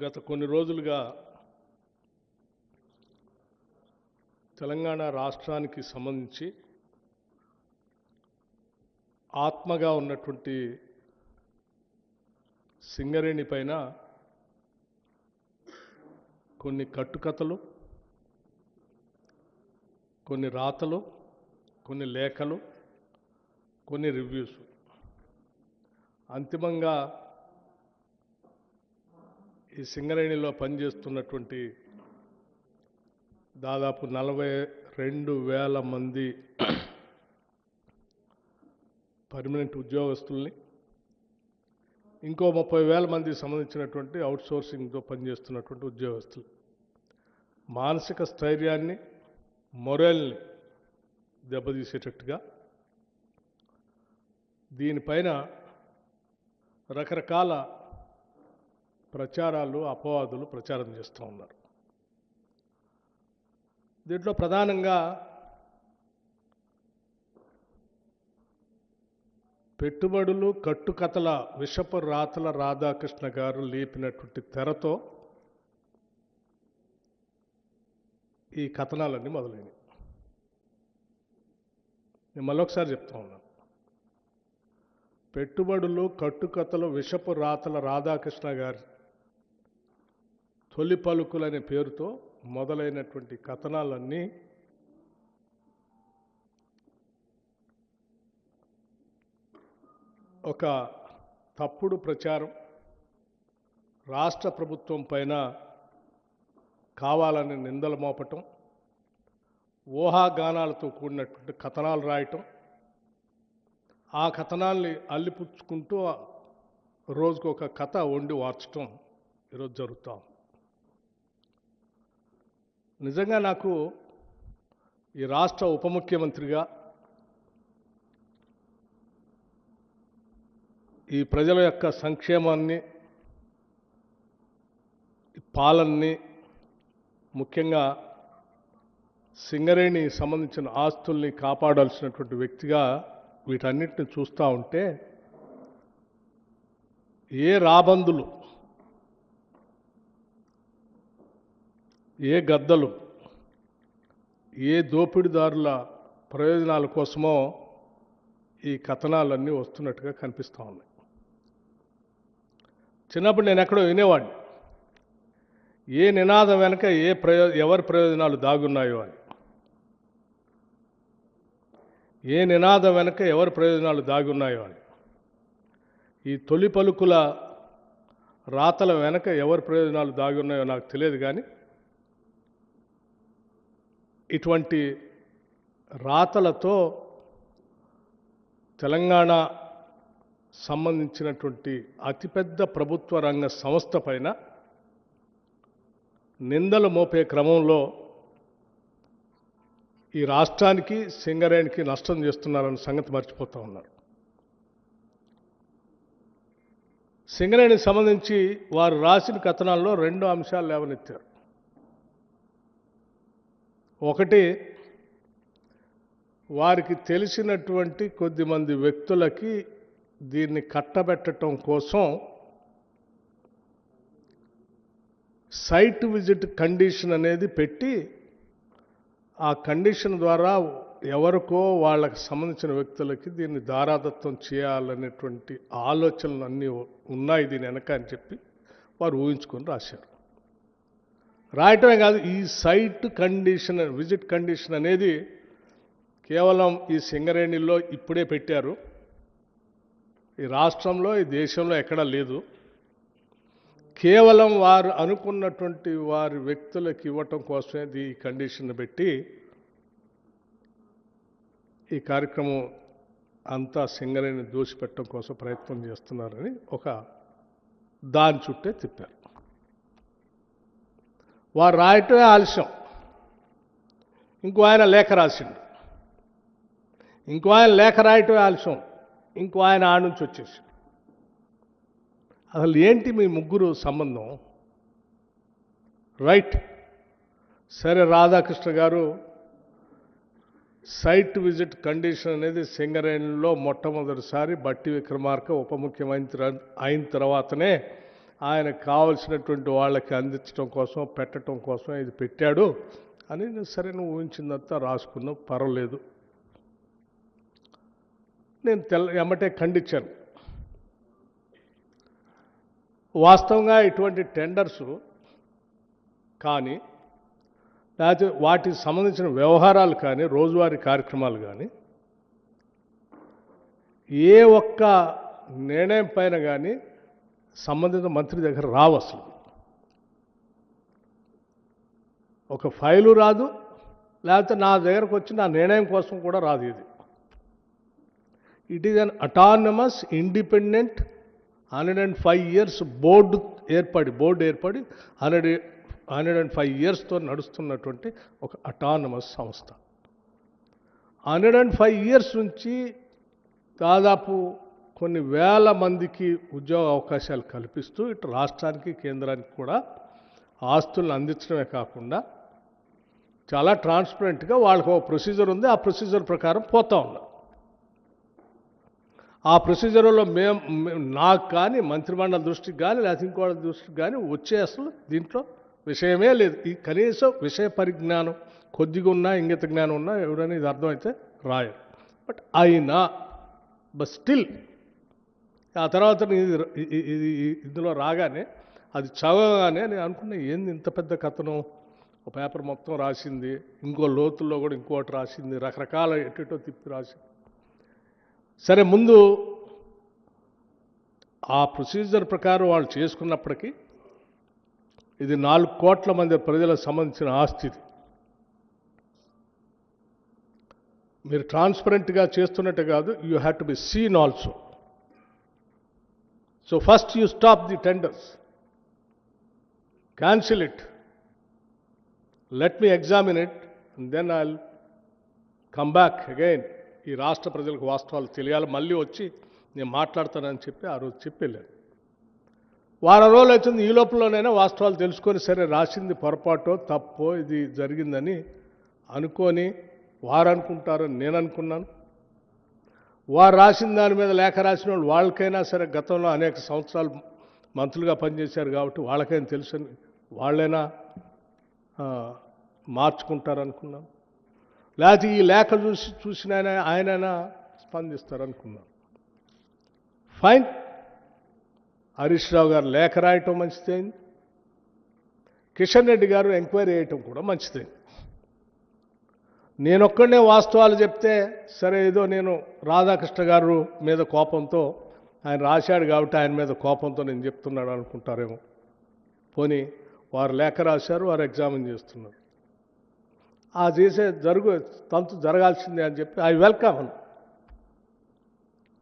గత కొన్ని రోజులుగా తెలంగాణ రాష్ట్రానికి సంబంధించి ఆత్మగా ఉన్నటువంటి సింగరేణి పైన కొన్ని కట్టుకథలు, కొన్ని రాతలు, కొన్ని లేఖలు, కొన్ని రివ్యూస్, అంతిమంగా ఈ సింగరేణిలో పనిచేస్తున్నటువంటి దాదాపు 42,000 మంది పర్మనెంట్ ఉద్యోగస్తుల్ని, ఇంకో 30,000 మందికి సంబంధించినటువంటి అవుట్సోర్సింగ్తో పనిచేస్తున్నటువంటి ఉద్యోగస్తులు మానసిక స్థైర్యాన్ని, మొరల్ని దెబ్బతీసేటట్టుగా దీనిపైన రకరకాల ప్రచారాలు, అపవాదులు ప్రచారం చేస్తూ ఉన్నారు. దీంట్లో ప్రధానంగా పెట్టుబడులు, కట్టుకథల విషపు రాతల రాధాకృష్ణ గారు లేపినటువంటి తెరతో ఈ కథనాలన్నీ మొదలైనవి. నేను మళ్ళొకసారి చెప్తా ఉన్నాను. పెట్టుబడులు, కట్టుకథలు, విషపు రాతల రాధాకృష్ణ గారి తొలి పలుకులనే పేరుతో మొదలైనటువంటి కథనాలన్నీ ఒక తప్పుడు ప్రచారం, రాష్ట్ర ప్రభుత్వం పైన కావాలని నిందలు మోపటం, ఊహాగానాలతో కూడినటువంటి కథనాలు రాయటం, ఆ కథనాల్ని అల్లిపుచ్చుకుంటూ రోజుకు ఒక కథ వండి వార్చటం ఈరోజు జరుగుతాం. నిజంగా నాకు ఈ రాష్ట్ర ఉప ముఖ్యమంత్రిగా ఈ ప్రజల యొక్క సంక్షేమాన్ని, పాలనని, ముఖ్యంగా సింగరేణి సంబంధించిన ఆస్తుల్ని కాపాడాల్సినటువంటి వ్యక్తిగా వీటన్నిటిని చూస్తూ ఉంటే ఏ రాబందులు, ఏ గద్దలు, ఏ దోపిడీదారుల ప్రయోజనాల కోసమో ఈ కథనాలన్నీ వస్తున్నట్టుగా కనిపిస్తూ ఉన్నాయి. చిన్నప్పుడు నేను ఎక్కడో వినేవాడిని, ఏ నినాదం వెనక ఎవరి ప్రయోజనాలు దాగున్నాయో అని. ఏ నినాదం వెనక ఎవరి ప్రయోజనాలు దాగున్నాయో అని. ఈ తొలి పలుకుల రాతల వెనక ఎవరి ప్రయోజనాలు దాగున్నాయో నాకు తెలియదు, కానీ ఇటువంటి రాతలతో తెలంగాణ సంబంధించినటువంటి అతిపెద్ద ప్రభుత్వ రంగ సంస్థ పైన నిందలు మోపే క్రమంలో ఈ రాష్ట్రానికి, సింగరేణికి నష్టం చేస్తున్నారన్న సంగతి మర్చిపోతూ ఉన్నారు. సింగరేణికి సంబంధించి వారు రాసిన కథనాల్లో 2 అంశాలు లేవనెత్తారు. ఒకటి, వారికి తెలిసినటువంటి కొద్దిమంది వ్యక్తులకి దీన్ని కట్టబెట్టడం కోసం సైట్ విజిట్ కండిషన్ అనేది పెట్టి, ఆ కండిషన్ ద్వారా ఎవరికో వాళ్ళకి సంబంధించిన వ్యక్తులకి దీన్ని దారాదత్తం చేయాలనేటువంటి ఆలోచనలు అన్నీ ఉన్నాయి దీని వెనక అని చెప్పి వారు ఊహించుకొని రాశారు. రాయటమే కాదు, ఈ సైట్ కండిషన్, విజిట్ కండిషన్ అనేది కేవలం ఈ సింగరేణిలో ఇప్పుడే పెట్టారు. ఈ రాష్ట్రంలో, ఈ దేశంలో ఎక్కడా లేదు. కేవలం వారు అనుకున్నటువంటి వారి వ్యక్తులకు ఇవ్వటం కోసమే ఈ కండిషన్ పెట్టి ఈ కార్యక్రమం అంతా సింగరేణి దోషిపెట్టడం కోసం ప్రయత్నం చేస్తున్నారని ఒక దాని చుట్టే తిప్పారు. వారు రాయటమే ఆలస్యం. ఇంకో ఆయన లేఖ రాసిండు, ఇంకో ఆయన లేఖ రాయటమే ఆలస్యం, ఇంకో ఆయన ఆ నుంచి వచ్చేసి. అసలు ఏంటి మీ ముగ్గురు సంబంధం? రైట్, సరే, రాధాకృష్ణ గారు సైట్ విజిట్ కండిషన్ అనేది సింగరేణిలో మొట్టమొదటిసారి బట్టి విక్రమార్క ఉప ముఖ్యమంత్రి అయిన తర్వాతనే ఆయనకు కావలసినటువంటి వాళ్ళకి అందించడం కోసం పెట్టడం కోసం ఇది పెట్టాడు అని సరే నువ్వు ఊహించిందంతా రాసుకున్నావు, పర్వాలేదు. నేను ఎమ్మటే ఖండించాను. వాస్తవంగా ఇటువంటి టెండర్స్ కానీ లేకపోతే వాటికి సంబంధించిన వ్యవహారాలు కానీ రోజువారీ కార్యక్రమాలు కానీ ఏ ఒక్క నిర్ణయం పైన కానీ సంబంధిత మంత్రి దగ్గర రావు. అసలు ఒక ఫైలు రాదు, లేకపోతే నా దగ్గరకు వచ్చి నా నిర్ణయం కోసం కూడా రాదు. ఇది it is an autonomous independent 105 years board ఏర్పడి 105 yearsతో నడుస్తున్నటువంటి ఒక అటానమస్ సంస్థ. 105 years నుంచి దాదాపు కొన్ని వేల మందికి ఉద్యోగ అవకాశాలు కల్పిస్తూ ఇటు రాష్ట్రానికి కేంద్రానికి కూడా ఆస్తులను అందించడమే కాకుండా చాలా ట్రాన్స్పరెంట్గా వాళ్ళకు ఒక ప్రొసీజర్ ఉంది. ఆ ప్రొసీజర్ ప్రకారం పోతా ఉన్నారు. ఆ ప్రొసీజర్లో నాకు కానీ మంత్రిమండలి దృష్టికి కానీ లేకపోతే ఇంకోటి దృష్టికి కానీ వచ్చే అసలు దీంట్లో విషయమే లేదు. ఈ కనీసం విషయ పరిజ్ఞానం కొద్దిగా ఉన్నా, ఇంగిత జ్ఞానం ఉన్నా ఎవరైనా ఇది అర్థమైతే రాయరు. బట్ అయినా స్టిల్ ఆ తర్వాత ఇది ఇందులో రాగానే అది చదవగానే నేను అనుకున్నా, ఏంది ఇంత పెద్ద కథనం, ఒక పేపర్ మొత్తం రాసింది, ఇంకో లోతుల్లో కూడా ఇంకోటి రాసింది, రకరకాల ఎటో తిప్పి రాసింది. సరే, ముందు ఆ ప్రొసీజర్ ప్రకారం వాళ్ళు చేసుకున్నప్పటికీ ఇది 4 కోట్ల మంది ప్రజలకు సంబంధించిన ఆస్తి. మీరు ట్రాన్స్పరెంట్గా చేస్తున్నట్టే కాదు, you have to be seen also. So first you stop the tenders, cancel it, let me examine it, and then I'll come back again. ఈ రాష్ట్ర ప్రజలకు వాస్తవాలు తెలియాలి, మళ్ళీ వచ్చి నేను మాట్లాడతానని చెప్పి ఆ రోజు చెప్పి వెళ్ళాను. వారం రోజులు అవుతుంది. ఈ లోపలనైనా వాస్తవాలు తెలుసుకొని సరే రాసింది పొరపాటో తప్పో ఇది జరిగిందని అనుకొని వారు అనుకుంటారని నేను అనుకున్నాను. వారు రాసిన దాని మీద లేఖ రాసిన వాళ్ళు వాళ్ళకైనా సరే గతంలో అనేక సంవత్సరాలు మంత్రులుగా పనిచేశారు కాబట్టి వాళ్ళకైనా తెలుసని వాళ్ళైనా మార్చుకుంటారనుకున్నాను. లేకపోతే ఈ లేఖ చూసిన ఆయనైనా స్పందిస్తారనుకున్నాను. ఫైన్, హరీష్ రావు గారు లేఖ రాయటం మంచిదైంది, కిషన్ రెడ్డి గారు ఎంక్వైరీ చేయటం కూడా మంచిదైంది. నేనొక్కడనే వాస్తవాలు చెప్తే సరే ఏదో నేను రాధాకృష్ణ గారు మీద కోపంతో ఆయన రాశాడు కాబట్టి ఆయన మీద కోపంతో నేను చెప్తున్నాడు అనుకుంటారేమో. పోనీ వారు లేఖ రాశారు, వారు ఎగ్జామిన్ చేస్తున్నారు. ఆ చేసే తంతు జరగాల్సిందే అని చెప్పి ఐ వెల్కమ్ అను.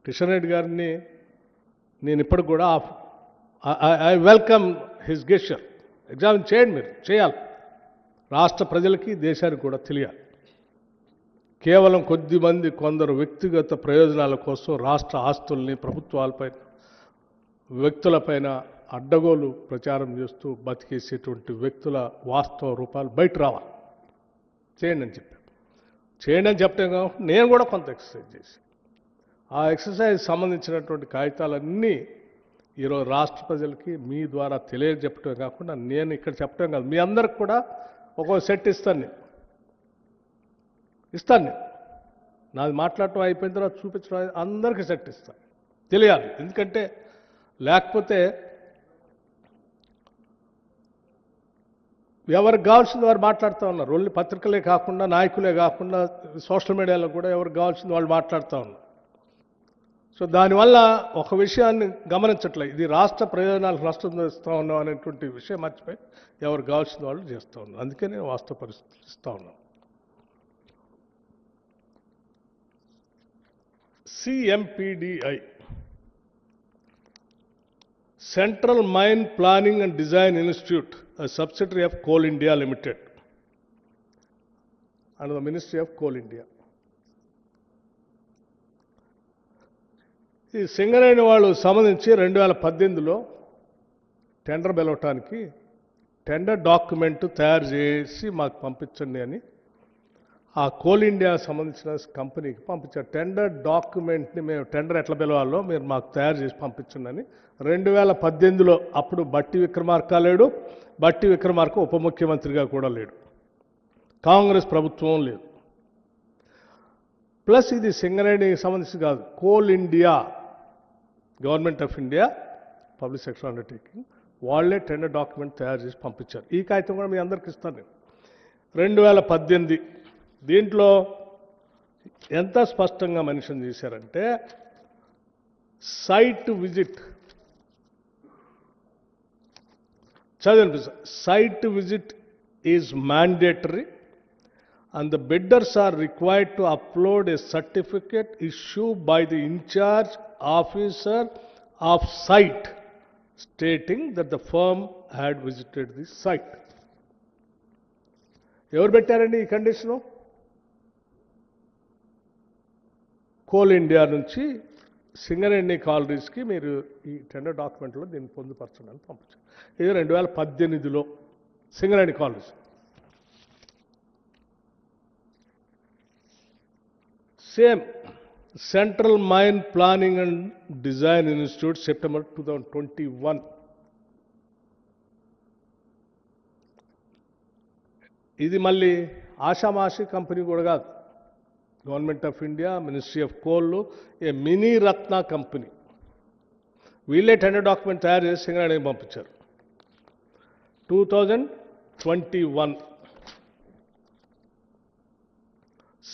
కిషన్ రెడ్డి గారిని నేను ఇప్పటికి కూడా I welcome his gesture. Examine చేయండి, మీరు చేయాలి. రాష్ట్ర ప్రజలకి దేశానికి కూడా తెలియాలి. కేవలం కొద్దిమంది కొందరు వ్యక్తిగత ప్రయోజనాల కోసం రాష్ట్ర ఆస్తుల్ని ప్రభుత్వాలపైన వ్యక్తులపైన అడ్డగోలు ప్రచారం చేస్తూ బతికేసేటువంటి వ్యక్తుల వాస్తవ రూపాలు బయట రావాలి. చేయండి అని చెప్పాను. చేయండి అని చెప్పడం కాబట్టి నేను కూడా కొంత ఎక్సర్సైజ్ చేసి ఆ ఎక్సర్సైజ్ సంబంధించినటువంటి కాగితాలన్నీ ఈరోజు రాష్ట్ర ప్రజలకి మీ ద్వారా తెలియజెప్పటమే కాకుండా నేను ఇక్కడ చెప్పడం కాదు, మీ అందరికి కూడా ఒక్కో సెట్ ఇస్తాను. నాది మాట్లాడటం అయిపోయిన తర్వాత చూపించడం అందరికీ సెట్ ఇస్తాను, తెలియాలి. ఎందుకంటే లేకపోతే ఎవరికి కావాల్సింది వారు మాట్లాడుతూ ఉన్నారు. ఓన్లీ పత్రికలే కాకుండా, నాయకులే కాకుండా సోషల్ మీడియాలో కూడా ఎవరికి కావాల్సింది వాళ్ళు మాట్లాడుతూ ఉన్నారు. సో దానివల్ల ఒక విషయాన్ని గమనించట్లేదు, ఇది రాష్ట్ర ప్రయోజనాలకు నష్టం చేస్తూ ఉన్నాం అనేటువంటి విషయం మర్చిపోయి ఎవరికి కావాల్సింది వాళ్ళు చేస్తూ ఉన్నారు. అందుకే నేను వాస్తవ పరిస్థితులు ఇస్తూ ఉన్నాను. CMPDI, Central Mine Planning and Design Institute, a subsidiary of Coal India Limited, under the Ministry of Coal India. ఈ సింగరేణి వాళ్ళు సంబంధించి 2018లో టెండర్ పిలవటానికి టెండర్ డాక్యుమెంట్ తయారు చేసి మాకు పంపించండి అని ఆ కోల్ ఇండియా సంబంధించిన కంపెనీకి పంపించారు. టెండర్ డాక్యుమెంట్ని మేము టెండర్ ఎట్లా పిలవాలో మీరు మాకు తయారు చేసి పంపించండి అని 2018లో అప్పుడు బట్టి విక్రమార్క లేడు, బట్టి విక్రమార్క ఉప ముఖ్యమంత్రిగా కూడా లేడు, కాంగ్రెస్ ప్రభుత్వం లేదు. ప్లస్ ఇది సింగరేణికి సంబంధించి కాదు, coal India government of India public sector undertaking వాళ్ళే టెండర్ డాక్యుమెంట్ తయారు చేసి పంపించారు. ఈ కాగితం కూడా మీ అందరికి ఇస్తాను నేను. 2018 దీంట్లో ఎంత స్పష్టంగా మెన్షన్ చేశారంటే సైట్ విజిట్, చదవండి, site visit is mandatory and the bidders are required to upload a certificate issued by the in-charge officer of site stating that the firm had visited the site. ఎవరు పెట్టారండి ఈ condition? Coal India నుంచి సింగరేణి కాలరీస్కి మీరు ఈ tender డాక్యుమెంట్లో దీన్ని పొందుపరచడానికి పంపించారు. ఇది 2018లో Singareni collieries. Same central mine planning and design institute September 2021. ఇది మళ్ళీ ఆషామాషి కంపెనీ కూడా కాదు, government of India, ministry of coal, a mini ratna company. వీళ్ళే టెండర్ డాక్యుమెంట్ తయారు చేసి సింగరేణికి పంపించారు. 2021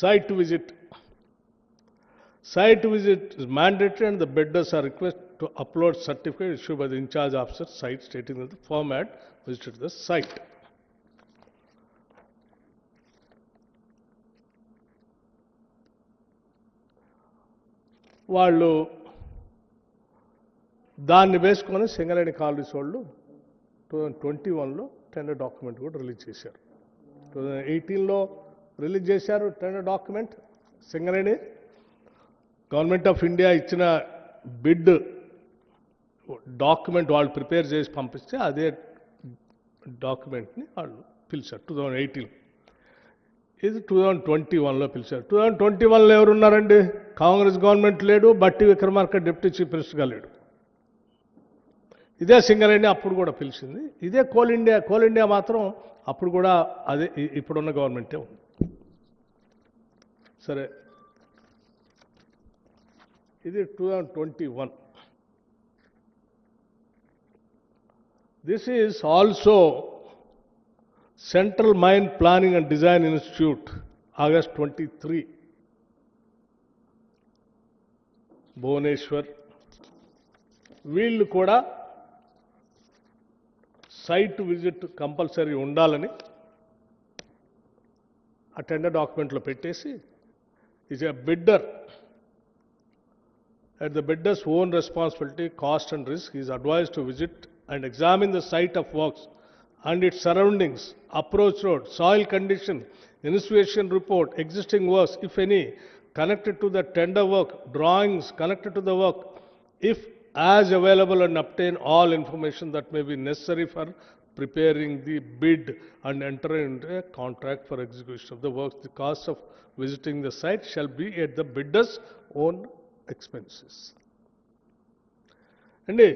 site visit. Site visit is mandatory and the bidders are requested to upload certificate issued by the in-charge officer site stating that the firm had visited the site. వాళ్ళు దాన్ని వేసుకొని Singareni collieries వాళ్ళు 2021లో tender document కూడా release చేశారు. 2018లో release చేశారు tender document. Singareni government of India ఇచ్చిన bid document వాళ్ళు prepare చేసి పంపిస్తే అదే డాక్యుమెంట్ని వాళ్ళు పిలిచారు 2018. ఇది 2021లో పిలిచారు. 2021లో ఎవరున్నారండి? కాంగ్రెస్ గవర్నమెంట్ లేడు, బట్టి విక్రమార్క డిప్యూటీ చీఫ్ మినిస్టర్గా లేడు. ఇదే సింగరేణి అప్పుడు కూడా పిలిచింది. ఇదే కోల్ ఇండియా. కోల్ ఇండియా మాత్రం అప్పుడు కూడా అదే ఇప్పుడున్న గవర్నమెంటే ఉంది. సరే, ఇది 2021. This is also central mine planning and design institute, August 23, Bhubaneswar. వీళ్ళు కూడా సైట్ విజిట్ కంపల్సరీ ఉండాలని ఆ టెండర్ డాక్యుమెంట్లో పెట్టేసి, is a bidder at the bidder's own responsibility, cost and risk, he is advised to visit and examine the site of works and its surroundings, approach road, soil condition, initiation report, existing works, if any, connected to the tender work, drawings connected to the work, if as available, and obtain all information that may be necessary for preparing the bid and enter into a contract for execution of the works. The cost of visiting the site shall be at the bidder's own expenses. అండి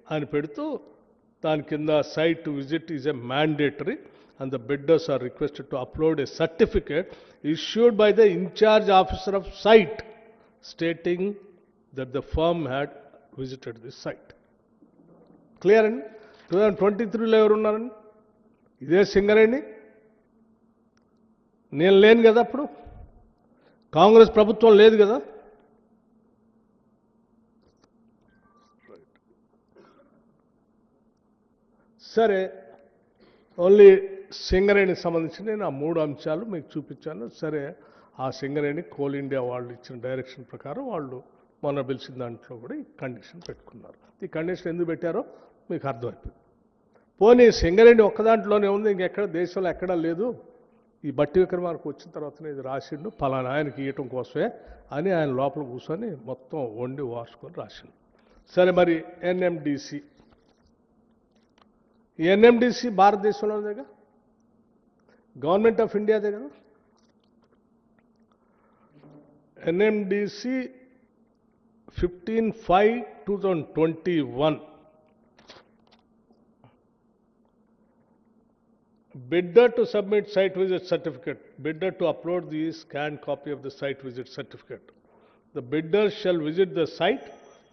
ఆయన పెడుతూ దాని కింద site visit is a mandatory and the bidders are requested to upload a certificate issued by the incharge officer of site stating that the firm had visited the site. Clear అండి? 2023లో ఎవరున్నారండి? ఇదే సింగరేణి. నేను లేను కదా అప్పుడు, కాంగ్రెస్ ప్రభుత్వం లేదు కదా. సరే, ఓన్లీ సింగరేణికి సంబంధించి నేను ఆ 3 అంశాలు మీకు చూపించాను. సరే, ఆ సింగరేణి కోల్ ఇండియా వాళ్ళు ఇచ్చిన డైరెక్షన్ ప్రకారం వాళ్ళు మొన్న పిలిచిన దాంట్లో కూడా ఈ కండిషన్ పెట్టుకున్నారు. ఈ కండిషన్ ఎందుకు పెట్టారో మీకు అర్థమైపోయింది. పోనీ సింగరేణి ఒక్క దాంట్లోనే ఉంది, ఇంకెక్కడ దేశంలో ఎక్కడా లేదు. ఈ బట్టి విక్రమార్క వచ్చిన తర్వాతనే ఇది రాసిండు, పలానా ఆయనకి ఇవ్వటం కోసమే అని ఆయన లోపల కూర్చొని మొత్తం వండి వాసుకొని రాసిండు. సరే, మరి ఎన్ఎండిసి, ఎన్ఎండిసి భారతదేశంలోనే కదా, గవర్నమెంట్ ఆఫ్ ఇండియాదే కదా. NMDC 15/5/2021. Bidder to submit site visit certificate. Bidder to upload the scanned copy of the site visit certificate. The bidder shall visit the site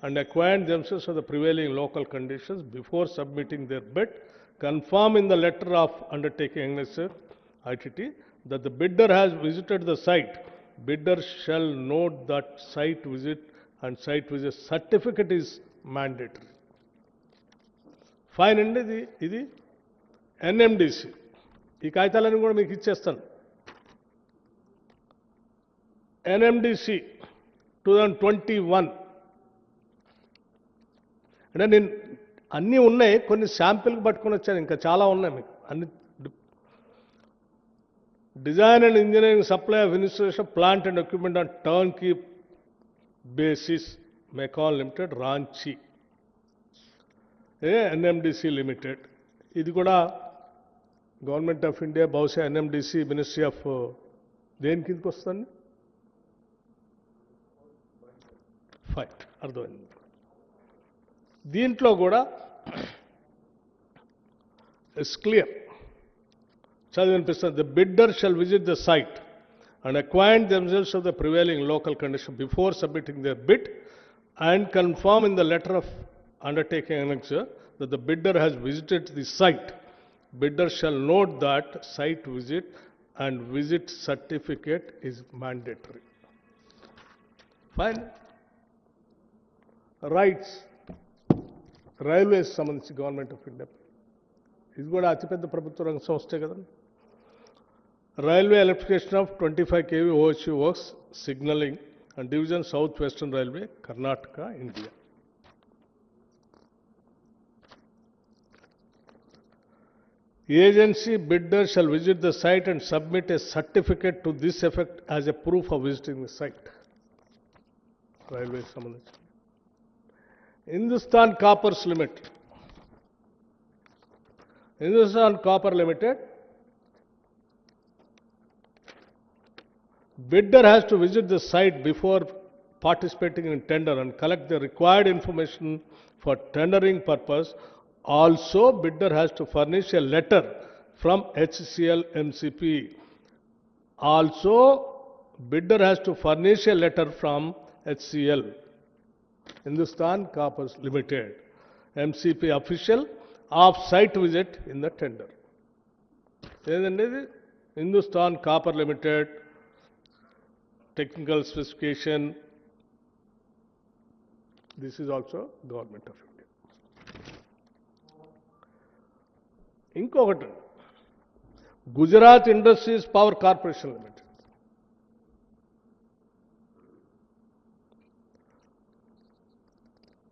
and acquaint themselves with the prevailing local conditions before submitting their bid. Confirm in the letter of undertaking ITT that the bidder has visited the site. Bidder shall note that site visit and site visit certificate is mandatory. Fine అండి ఇది NMDC. ఈ కాగితాలన్నీ కూడా మీకు ఇచ్చేస్తాను. NMDC 2021 అంటే నేను అన్నీ ఉన్నాయి, కొన్ని శాంపిల్కి పట్టుకొని వచ్చాను, ఇంకా చాలా ఉన్నాయి మీకు అన్ని. Design and engineering supply of installation plant and equipment on turnkey basis Mecon limited Ranchi NMDC limited. ఇది కూడా గవర్నమెంట్ ఆఫ్ ఇండియా, బహుశా NMDC మినిస్ట్రీ ఆఫ్ దేని కిందకి వస్తుంది? ఫైట్, అర్థమైంది. దీంట్లో కూడా ఇట్స్ క్లియర్, చదివినిపిస్తుంది. The bidder shall visit the site and acquaint themselves of the prevailing local condition before submitting their bid and confirm in the letter of undertaking annexure that the bidder has visited the site. Bidder shall note that site visit and visit certificate is mandatory. Fine. Rights. Railways సంబంధించి government of India, ఇది కూడా అతిపెద్ద ప్రభుత్వ రంగ సంస్థే కదండి. Railway electrification of 25 kV OHV works, signaling and division South Western Railway, Karnataka, India. Agency bidder shall visit the site and submit a certificate to this effect as a proof of visiting the site. Railway సంబంధించి. Hindustan Coppers Limited. Hindustan Copper Limited. Bidder has to visit the site before participating in tender and collect the required information for tendering purpose. Also, bidder has to furnish a letter from HCL MCP. Also, bidder has to furnish a letter from HCL, Hindustan Coppers Limited, MCP official of site visit in the tender. Hindustan Copper Limited, technical specification. This is also Government of India. ఇంకొకటి Gujarat industries power corporation limited.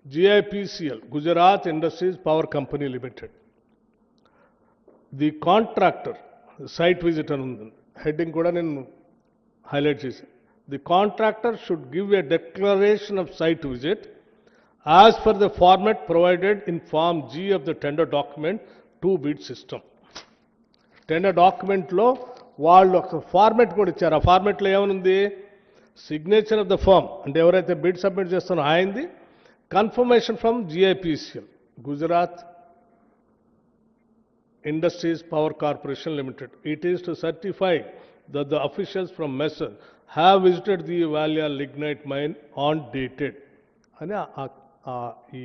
GIPCL, Gujarat Industries Power Company Limited. The contractor site visit అని ఉంది, heading కూడా నేను highlight చేశాను. The contractor should give a declaration of site visit as per the format provided in form G of the tender document to bid system. Tender డాక్యుమెంట్లో వాళ్ళు ఒక format కూడా ఇచ్చారు. ఆ ఫార్మెట్లో ఏమనుంది? సిగ్నేచర్ ఆఫ్ ద ఫార్మ్, అంటే ఎవరైతే బిడ్ సబ్మిట్ చేస్తారో ఆయనది, confirmation from GIPCL, Gujarat Industries Power Corporation Limited. It is to certify that the officials from MESSER have visited the Valia lignite mine on dated. అని ఈ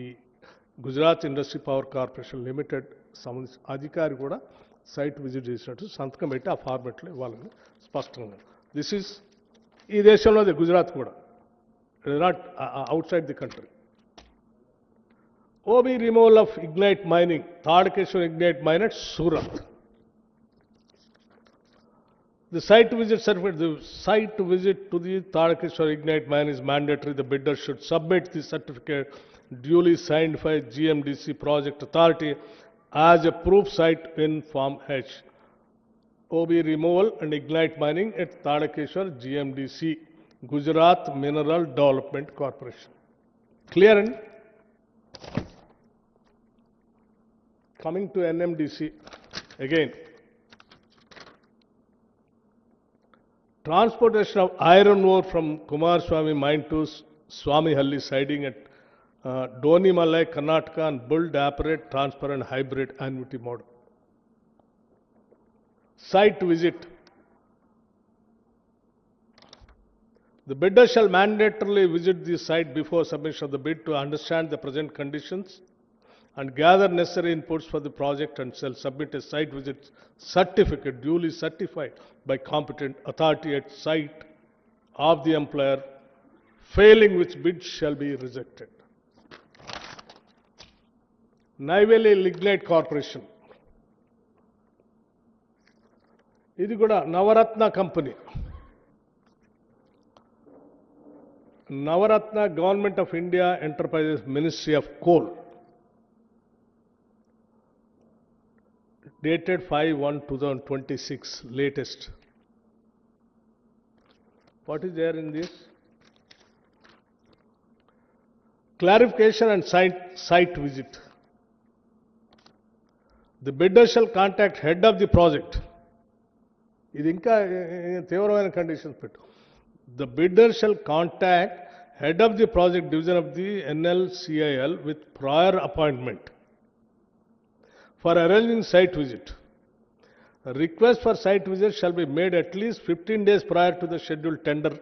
Gujarat industry power corporation limited సంబంధించిన అధికారి కూడా site visit చేసినట్టు సంతకం పెట్టి ఆ ఫార్మెట్లో ఇవ్వాలని స్పష్టంగా. దిస్ ఈజ్ ఈ దేశంలోదే, గుజరాత్ కూడా, it is not out side the country. OB removal of Ignite Mining, Tadakeshwar Ignite Mine at Surat. The site visit certificate, the site visit to the Tadakeshwar Ignite Mine is mandatory. The bidder should submit the certificate duly signed by GMDC Project Authority as a proof site in Form H. OB removal and Ignite Mining at Tadakeshwar GMDC, Gujarat Mineral Development Corporation. Clear? And coming to NMDC again, transportation of iron ore from Kumaraswamy mine to Swamihalli siding at Donimalai, Karnataka, and build, operate, transfer, and hybrid annuity model. Site visit. The bidder shall mandatorily visit the site before submission of the bid to understand the present conditions and gather necessary inputs for the project, and shall submit a site visit certificate duly certified by competent authority at site of the employer, failing which bid shall be rejected. Neyveli Lignite Corporation. ఇది కూడా నవరత్న company. Navaratna Government of India Enterprises Ministry of Coal, dated 5/1/2026, latest. What is there in this? Clarification and site visit. The bidder shall contact head of the project. ఇది ఇంకా తీవ్రమైన conditions పెట్టు. The bidder shall contact head of the project division of the NLCIL with prior appointment for arranging site visit. A request for site visit shall be made at least 15 days prior to the scheduled tender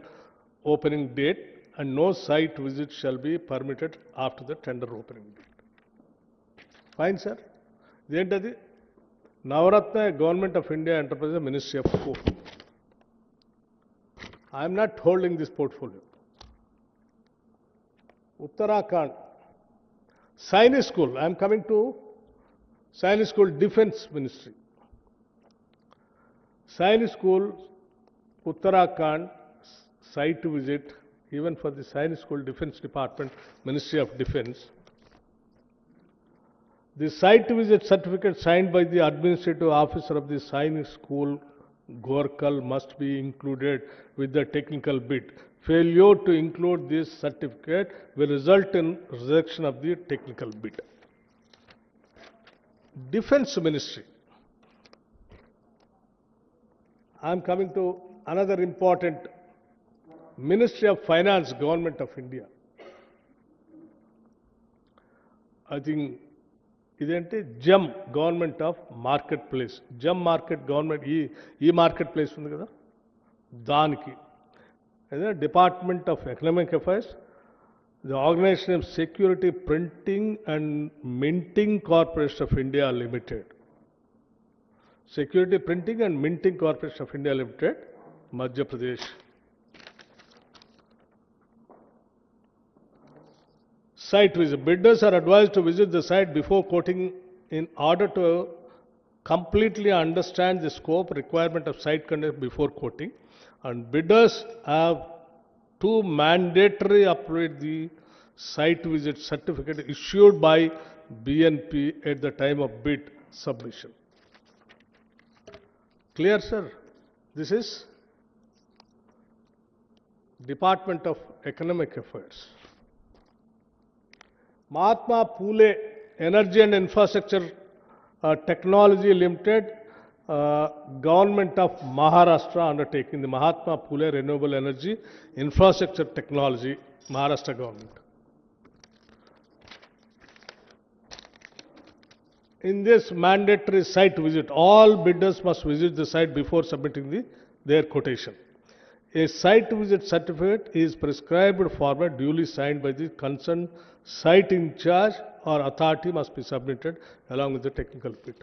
opening date, and no site visit shall be permitted after the tender opening date. Fine, sir. Identadi Navaratna Government of India Enterprises Ministry of Coal. I am not holding this portfolio. Uttarakhand, Sainik School. I am coming to Sainik School Defence Ministry. Sainik School, Uttarakhand, site visit, even for the Sainik School Defence Department, Ministry of Defence. The site visit certificate signed by the administrative officer of the Sainik School, Gorkal, must be included with the technical bid. Failure to include this certificate will result in rejection of the technical bid. Defence Ministry. I am coming to another important Ministry of Finance, Government of India. I think ఇదేంటి GeM government of market place. GeM market government ఈ market place ఉంది కదా, దానికి అదే department of economic affairs, the organisation of security printing and minting corporation of India limited. Security printing and minting corporation of India limited, Madhya Pradesh. Site visit. Bidders are advised to visit the site before quoting in order to completely understand the scope requirement of site condition before quoting, and bidders have to mandatory upload the site visit certificate issued by BNP at the time of bid submission. Clear, sir? This is Department of Economic Affairs. Mahatma Phule Energy and Infrastructure Technology Limited, Government of Maharashtra undertaking, the Mahatma Phule Renewable Energy Infrastructure Technology, Maharashtra Government. In this mandatory site visit, all bidders must visit the site before submitting their quotation. A site visit certificate is prescribed format duly signed by the concerned site in charge or authority must be submitted along with the technical bid.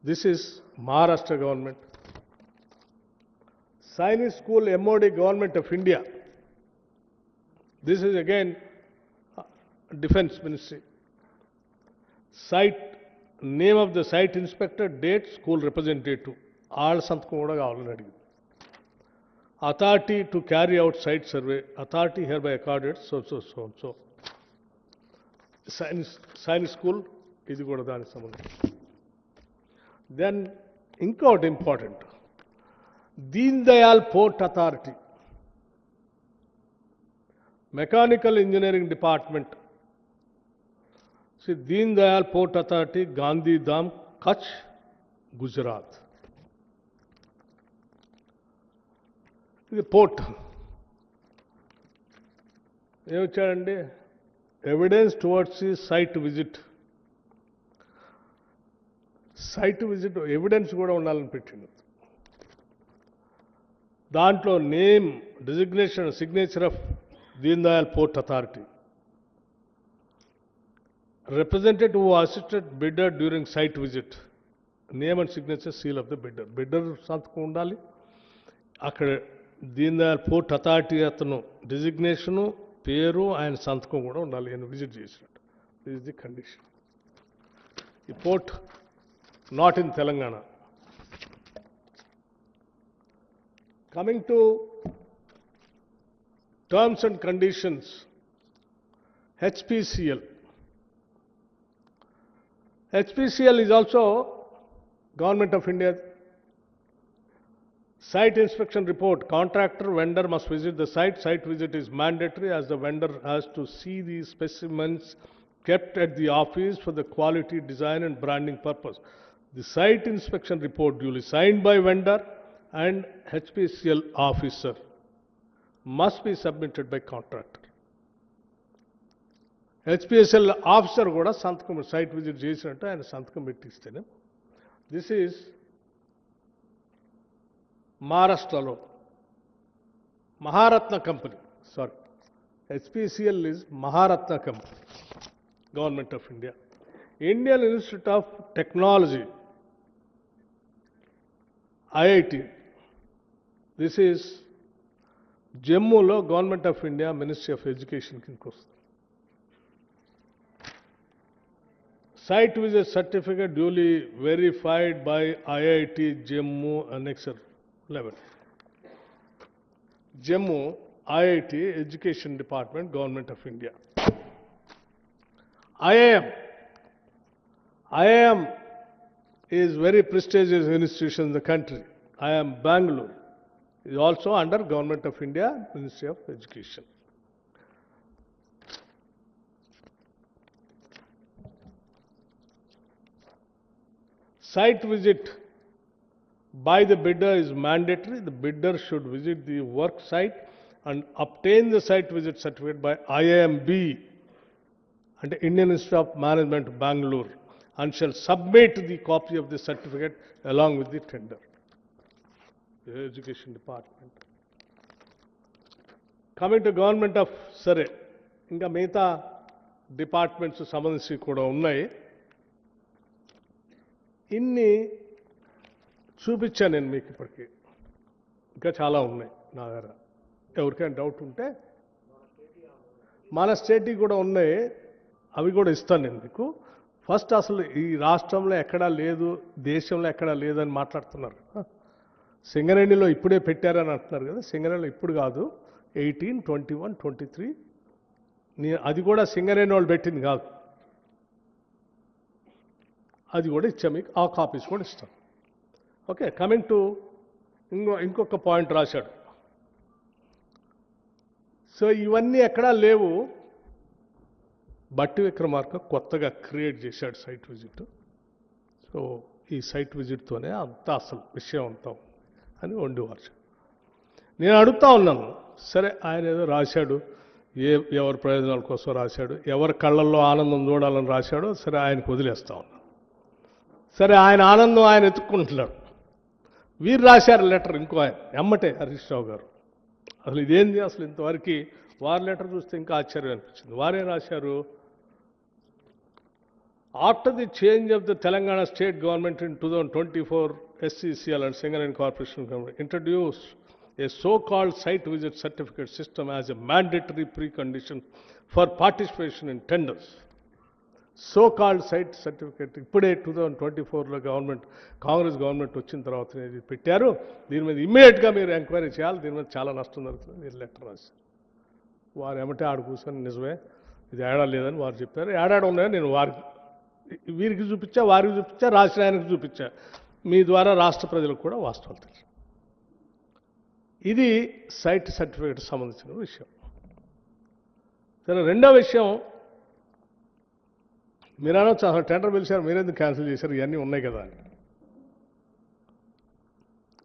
This is Maharashtra government. Sainik School MOD Government of India. This is again Defence Ministry. Site, name of the site inspector, date, school representative. All సంతకం కూడా కావాలని అడిగింది. Authority to carry out site survey. Authority hereby accorded so. Sainik School, ఇది కూడా దానికి సంబంధించి. Then ఇంకోటి important, Deen Dayal port authority, mechanical engineering department. Deen Dayal port authority, Gandhidham, Kutch, Gujarat. ఇది పోర్ట్ ఏమొచ్చాడండి, evidence towards the site visit. Site visit evidence కూడా ఉండాలని పెట్టిండు. దాంట్లో name, designation, signature of Deen Dayal port authority, representative who assisted bidder during site visit, name and signature, seal of the bidder. Bidder సంతకం ఉండాలి. అక్కడ Deen Dayal port authority అతను designation, పేరు, ఆయన సంతకం కూడా ఉండాలి ఆయన విజిట్ చేసినట్టు. This is the condition. ఈ port not in Telangana. Coming to terms and conditions, HPCL. HPCL is also Government of India. Site inspection report. Contractor, vendor must visit the site. Site visit is mandatory as the vendor has to see the specimens kept at the office for the quality, design and branding purpose. The site inspection report duly signed by vendor and HPCL officer must be submitted by contractor. HPCL officer కూడా సంతకం, site visit చేసినట్టు ఆయన సంతకం పెట్టిస్తేనే. This is మహారాష్ట్రలో Maharatna company, sorry, HPCL is Maharatna company, government of India. Indian institute of technology, IIT, this is జమ్మూలో government of India ministry of education కిందకి వస్తుంది. Site visit certificate duly verified by IIT Jammu Annexure 11. Jammu IIT Education Department, Government of India. IIM is very prestigious institution in the country. IIM Bangalore is also under Government of India, Ministry of Education. Site visit by the bidder is mandatory. The bidder should visit the work site and obtain the site visit certificate by IIMB and Indian Institute of Management, Bangalore, and shall submit the copy of the certificate along with the tender. The Education Department. Coming to Government of Surrey, ఇంకా మిగతా departments సంబంధించి కూడా ఉన్నాయి. ఇన్ని చూపించాను నేను మీకు ఇప్పటికీ, ఇంకా చాలా ఉన్నాయి నా దగ్గర. ఎవరికైనా డౌట్ ఉంటే మన స్టేట్కి కూడా ఉన్నాయి, అవి కూడా ఇస్తాను నేను మీకు. ఫస్ట్ అసలు ఈ రాష్ట్రంలో ఎక్కడా లేదు, దేశంలో ఎక్కడా లేదని మాట్లాడుతున్నారు కదా. సింగరేణిలో ఇప్పుడే పెట్టారని అంటున్నారు కదా. సింగరేణిలో ఇప్పుడు కాదు, 18, 21, 23, అది కూడా సింగరేణి వాళ్ళు పెట్టింది కాదు. అది కూడా ఇచ్చాం మీకు, ఆ కాపీస్ కూడా ఇస్తాం. ఓకే, కమింగ్ టు ఇంకొక పాయింట్ రాశాడు. సో ఇవన్నీ ఎక్కడా లేవు, బట్టి విక్రమార్క కొత్తగా క్రియేట్ చేశాడు సైట్ విజిట్. సో ఈ సైట్ విజిట్తోనే అంతా అసలు విషయం అంతా అని వండివారు. నేను అడుగుతా ఉన్నాను, సరే ఆయన ఏదో రాశాడు, ఎవరి ప్రయోజనాల కోసం రాశాడు, ఎవరి కళ్ళల్లో ఆనందం చూడాలని రాశాడో, సరే ఆయనకు వదిలేస్తా ఉన్నాను. సరే ఆయన ఆనందం ఆయన ఎత్తుక్కుంటున్నాడు. వీరు రాశారు లెటర్, ఇంకో ఆయన ఎమ్మటే హరీష్ రావు గారు. అసలు ఇదేంది, అసలు ఇంతవరకు వారి లెటర్ చూస్తే ఇంకా ఆశ్చర్యం అనిపించింది. వారే రాశారు, after the change of the Telangana state government in 2024, SCCL and Singareni Corporation Government introduced a so-called site visit certificate system as a mandatory precondition for participation in tenders. So-called site certificate ఇప్పుడే 2024లో government, Congress government వచ్చిన తర్వాత ఇది పెట్టారు. దీని మీద ఇమ్మీడియట్గా మీరు enquiry చేయాలి, దీని మీద చాలా నష్టం జరుగుతుంది. మీరు లెటర్ రాశారు. వారు ఏమంటే ఆడు కూర్చొని నిజమే ఇది ఏడా లేదని వారు చెప్పారు. ఏడాడు ఉన్నాయని నేను వీరికి చూపించా, వారికి చూపించా, రాసిన ఆయనకు చూపించా. మీ ద్వారా రాష్ట్ర ప్రజలకు కూడా వాస్తవాలు తెలుసు. ఇది సైట్ సర్టిఫికేట్ సంబంధించిన విషయం. సరే, రెండో విషయం, మీరు అనొచ్చు అసలు టెండర్ పిలిచారు, మీరెందుకు క్యాన్సిల్ చేశారు, ఇవన్నీ ఉన్నాయి కదా అని.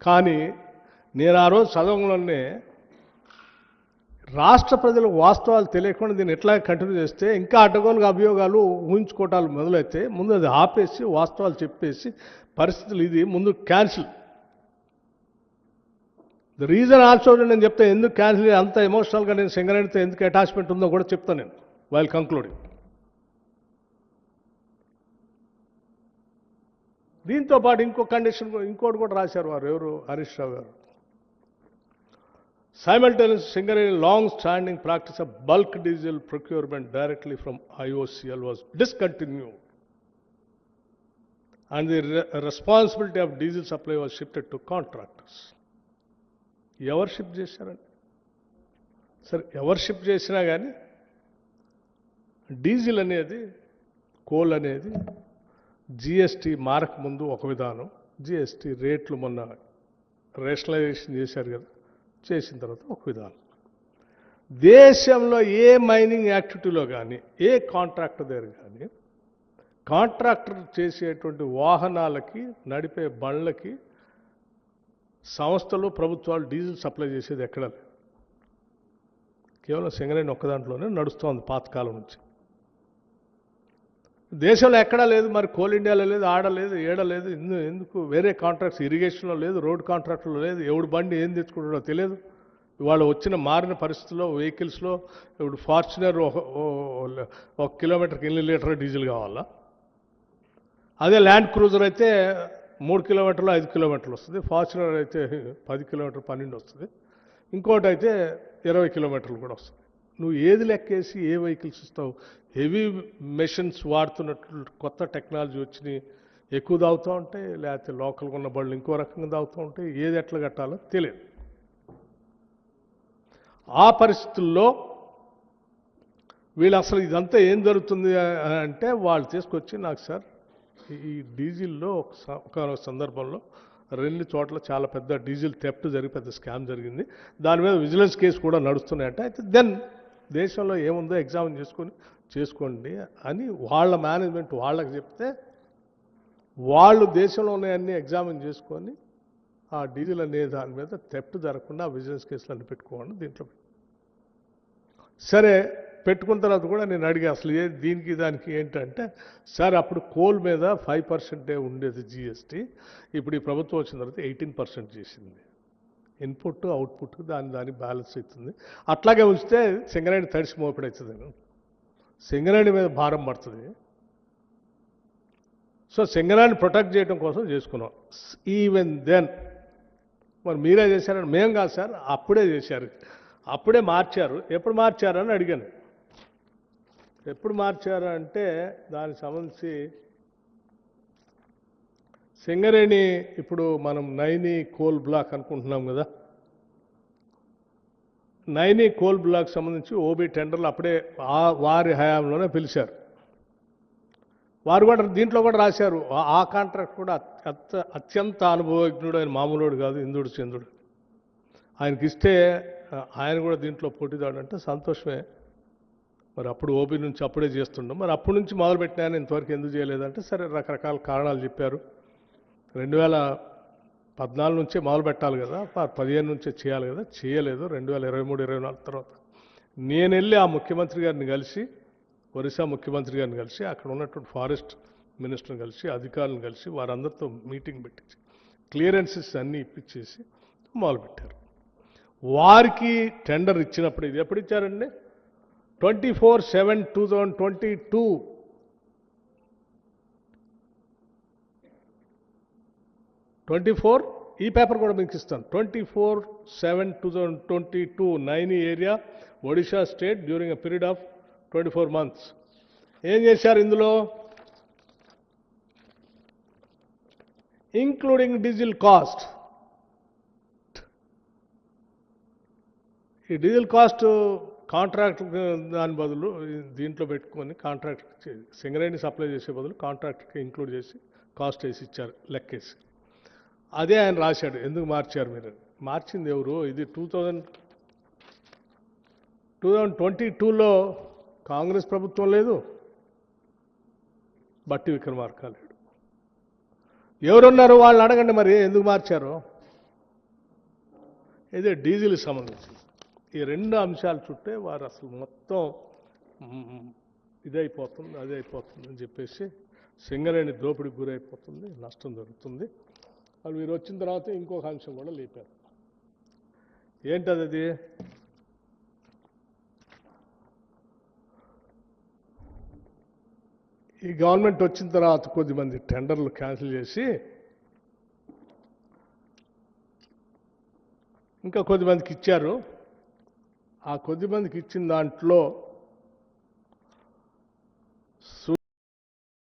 కానీ నేను ఆ రోజు చదవంలోనే రాష్ట్ర ప్రజలకు వాస్తవాలు తెలియకుండా దీన్ని ఎట్లా కంటిన్యూ చేస్తే ఇంకా అడ్డగోలుగా అభియోగాలు ఊహించుకోవటాలు మొదలైతే ముందు అది ఆపేసి వాస్తవాలు చెప్పేసి పరిస్థితులు ఇది ముందు క్యాన్సిల్. ద రీజన్ ఆల్సో నేను చెప్తాను ఎందుకు క్యాన్సిల్, అంత ఎమోషనల్గా నేను సింగరేణితో ఎందుకు అటాచ్మెంట్ ఉందో కూడా చెప్తాను నేను వైల్ కంక్లూడింగ్. దీంతో పాటు ఇంకో కండిషన్ ఇంకోటి కూడా రాశారు వారు, ఎవరు, హరీష్ రావు గారు. Simultaneous Singareni long-standing practice of bulk diesel procurement directly from IOCL was discontinued, and the responsibility of diesel supply was shifted to contractors. ఎవరు షిఫ్ట్ చేశారండి? సరే, ఎవరు షిఫ్ట్ చేసినా కానీ డీజిల్ అనేది, కోల్ అనేది జిఎస్టీ మారక ముందు ఒక విధానం, జిఎస్టీ రేట్లు మొన్న రేషనలైజేషన్ చేశారు కదా, చేసిన తర్వాత ఒక విధానం. దేశంలో ఏ మైనింగ్ యాక్టివిటీలో కానీ ఏ కాంట్రాక్టర్ దగ్గర కానీ కాంట్రాక్టర్ చేసేటువంటి వాహనాలకి, నడిపే బండ్లకి సంస్థలు, ప్రభుత్వాలు డీజిల్ సప్లై చేసేది ఎక్కడ లేదు. కేవలం సింగరేణి ఒక్క దాంట్లోనే నడుస్తోంది పాతకాలం నుంచి. దేశంలో ఎక్కడా లేదు, మరి కోల్ ఇండియాలో లేదు, ఆడలేదు, ఏడలేదు. ఎందుకు వేరే కాంట్రాక్ట్స్ ఇరిగేషన్లో లేదు, రోడ్ కాంట్రాక్టులో లేదు, ఎవడు బండి ఏం తెచ్చుకుంటాడో తెలియదు. ఇవాళ వచ్చిన మారిన పరిస్థితుల్లో వెహికల్స్లో ఇప్పుడు ఫార్చునర్ 1 కిలోమీటర్కి 8 లీటర్ డీజిల్ కావాలా? అదే ల్యాండ్ క్రూజర్ అయితే 3 కిలోమీటర్లు 5 కిలోమీటర్లు వస్తుంది, ఫార్చునర్ అయితే 10 కిలోమీటర్లు 12 వస్తుంది, ఇంకోటి అయితే 20 కిలోమీటర్లు కూడా వస్తుంది. నువ్వు ఏది లెక్కేసి ఏ వెహికల్స్ ఇస్తావు? హెవీ మెషిన్స్ వాడుతున్నట్లు కొత్త టెక్నాలజీ వచ్చినాయి, ఎక్కువ తాగుతూ ఉంటాయి, లేకపోతే లోకల్గా ఉన్న బళ్ళు ఇంకో రకంగా తాగుతూ ఉంటాయి, ఏది ఎట్లా కట్టాలో తెలియదు. ఆ పరిస్థితుల్లో వీళ్ళు అసలు ఇదంతా ఏం జరుగుతుంది అంటే వాళ్ళు తీసుకొచ్చి, నాకు సార్ ఈ డీజిల్లో ఒక సందర్భంలో 2 చోట్ల చాలా పెద్ద డీజిల్ థెఫ్ట్ జరిగి పెద్ద స్కామ్ జరిగింది, దాని మీద విజిలెన్స్ కేసు కూడా నడుస్తున్నాయంటే, అయితే దెన్ దేశంలో ఏముందో ఎగ్జామిన్ చేసుకోండి అని వాళ్ళ మేనేజ్మెంట్ వాళ్ళకి చెప్తే వాళ్ళు దేశంలో ఉన్నాయన్నీ ఎగ్జామిన్ చేసుకొని ఆ డీజిల్ అనే దాని మీద థెఫ్ట్ జరగకుండా విజిలెన్స్ కేసులు అన్ని పెట్టుకోండి దీంట్లో. సరే, పెట్టుకున్న తర్వాత కూడా నేను అడిగా అసలు దీనికి దానికి ఏంటంటే, సార్ అప్పుడు కోల్ మీద 5% ఉండేది జిఎస్టీ, ఇప్పుడు ఈ ప్రభుత్వం వచ్చిన తర్వాత 18% చేసింది. ఇన్పుట్ అవుట్పుట్ దాని బ్యాలెన్స్ అవుతుంది, అట్లాగే ఉంచితే సింగరేణి తడిసి మోపిడవుతుంది, సింగరేణి మీద భారం పడుతుంది. సో సింగరేణిని ప్రొటెక్ట్ చేయడం కోసం చేసుకున్నాం. ఈవెన్ దెన్ మరి మీరే చేశారని, మేం కాదు సార్, అప్పుడే చేశారు, అప్పుడే మార్చారు. ఎప్పుడు మార్చారని అడిగాను. ఎప్పుడు మార్చారు అంటే దానికి సంబంధించి సింగరేణి ఇప్పుడు మనం నైని కోల్ బ్లాక్ అనుకుంటున్నాం కదా, నైని కోల్ బ్లాక్ సంబంధించి ఓబీ టెండర్లు అప్పుడే వారి హయాంలోనే పిలిచారు. వారు కూడా దీంట్లో కూడా రాశారు, ఆ కాంట్రాక్ట్ కూడా అత్యంత అనుభవజ్ఞుడు, ఆయన మామూలుడు కాదు, ఇంద్రుడు చంద్రుడు, ఆయనకి ఇస్తే ఆయన కూడా దీంట్లో పోటీదాడు అంటే సంతోషమే. మరి అప్పుడు ఓబీ నుంచి అప్పుడే చేస్తుండం, మరి అప్పటి నుంచి మొదలుపెట్టినా ఇంతవరకు ఎందుకు చేయలేదంటే, సరే రకరకాల కారణాలు చెప్పారు. 2014 నుంచే మొదలు పెట్టాలి కదా, 15 నుంచే చేయాలి కదా, చేయలేదు. 2023-24 తర్వాత నేను వెళ్ళి ఆ ముఖ్యమంత్రి గారిని కలిసి, ఒరిస్సా ముఖ్యమంత్రి గారిని కలిసి, అక్కడ ఉన్నటువంటి ఫారెస్ట్ మినిస్టర్ని కలిసి, అధికారులను కలిసి, వారందరితో మీటింగ్ పెట్టించి క్లియరెన్సెస్ అన్నీ ఇప్పించేసి మొదలుపెట్టారు. వారికి టెండర్ ఇచ్చినప్పుడు, ఇది ఎప్పుడు ఇచ్చారండి? 24/7/2022 24 ఈ పేపర్ కూడా మీకు ఇస్తాను. 24/7/2022 Naini area Odisha state during a period of 24 months. ఏం చేశారు ఇందులో? Including diesel cost. ఈ డీజిల్ కాస్ట్ కాంట్రాక్ట్ దాని బదులు దీంట్లో పెట్టుకొని కాంట్రాక్ట్ సింగరేణి సప్లై చేసే బదులు కాంట్రాక్ట్కి ఇంక్లూడ్ చేసి కాస్ట్ వేసి ఇచ్చారు, లెక్కేసి. అదే ఆయన రాశాడు, ఎందుకు మార్చారు మీరు? మార్చింది ఎవరు? ఇది 2022లో కాంగ్రెస్ ప్రభుత్వం లేదు, బట్టి విక్రమార్క లేడు. ఎవరున్నారు వాళ్ళని అడగండి మరి ఎందుకు మార్చారు. ఇదే డీజిల్కి సంబంధించి ఈ రెండు అంశాల చుట్టే వారు అసలు మొత్తం ఇదైపోతుంది అదే అయిపోతుంది అని చెప్పేసి సింగరేణి దోపిడికి గురైపోతుంది, నష్టం జరుగుతుంది. వాళ్ళు మీరు వచ్చిన తర్వాత ఇంకొక అంశం కూడా లేపారు. ఏంటది? ఈ గవర్నమెంట్ వచ్చిన తర్వాత కొద్దిమంది టెండర్లు క్యాన్సిల్ చేసి ఇంకా కొద్దిమందికి ఇచ్చారు. ఆ కొద్దిమందికి ఇచ్చిన దాంట్లో